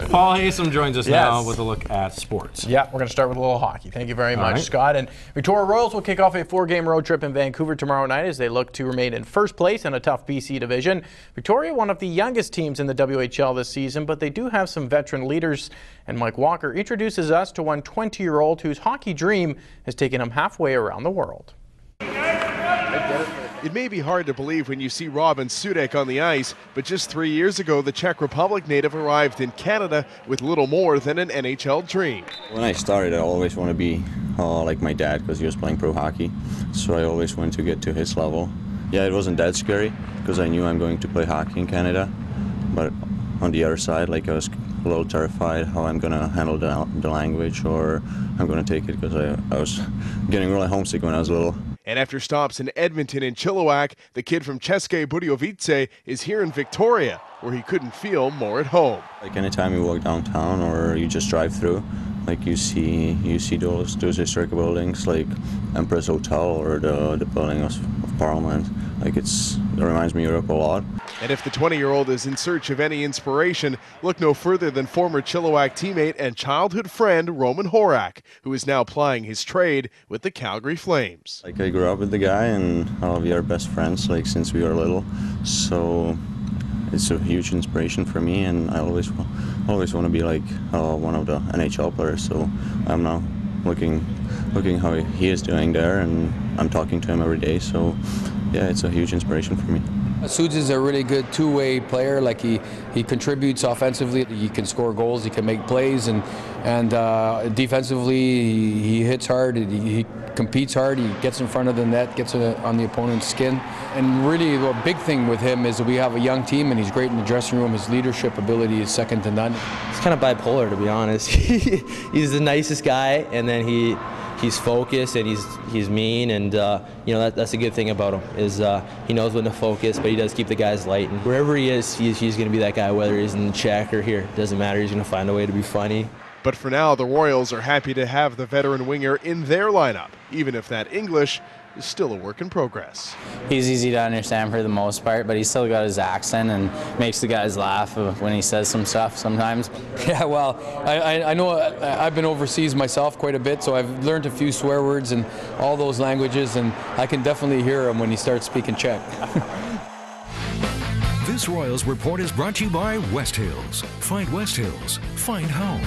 Paul Haysom joins us now with a look at sports. Yeah, we're going to start with a little hockey. Thank you very much, right. Scott. And Victoria Royals will kick off a 4-game road trip in Vancouver tomorrow night as they look to remain in first place in a tough BC division. Victoria, one of the youngest teams in the WHL this season, but they do have some veteran leaders. And Mike Walker introduces us to one 20-year-old whose hockey dream has taken him halfway around the world. It may be hard to believe when you see Rob and Soudek on the ice, but just 3 years ago, the Czech Republic native arrived in Canada with little more than an NHL dream. When I started, I always want to be like my dad because he was playing pro hockey, so I always wanted to get to his level. Yeah, it wasn't that scary because I knew I'm going to play hockey in Canada, but on the other side, like I was a little terrified how I'm going to handle the language or I'm going to take it because I was getting really homesick when I was little. And after stops in Edmonton and Chilliwack, the kid from České Budějovice is here in Victoria, where he couldn't feel more at home. Like anytime you walk downtown or you just drive through, like you see those historic buildings like Empress Hotel or the building of Parliament. Like it reminds me of Europe a lot. And if the 20-year-old is in search of any inspiration, look no further than former Chilliwack teammate and childhood friend Roman Horak, who is now plying his trade with the Calgary Flames. Like I grew up with the guy and we are best friends like since we were little, so it's a huge inspiration for me, and I always want to be like one of the NHL players. So I'm now looking how he is doing there, and I'm talking to him every day. So yeah, it's a huge inspiration for me. Soudek is a really good two-way player. Like he contributes offensively. He can score goals. He can make plays, and defensively he hits hard. He competes hard. He gets in front of the net, gets on the opponent's skin. And really, the big thing with him is that we have a young team, and he's great in the dressing room. His leadership ability is second to none. He's kind of bipolar, to be honest. He's the nicest guy, and then he's focused and he's mean, and you know that's a good thing about him is he knows when to focus, but he does keep the guys light. And wherever he is, he's going to be that guy, whether he's in the Czech or here. Doesn't matter. He's going to find a way to be funny. But for now, the Royals are happy to have the veteran winger in their lineup, even if that English is still a work in progress. He's easy to understand for the most part, but he's still got his accent and makes the guys laugh when he says some stuff sometimes. Yeah, well, I know I've been overseas myself quite a bit, so I've learned a few swear words in all those languages, and I can definitely hear him when he starts speaking Czech. This Royals Report is brought to you by West Hills. Find West Hills. Find home.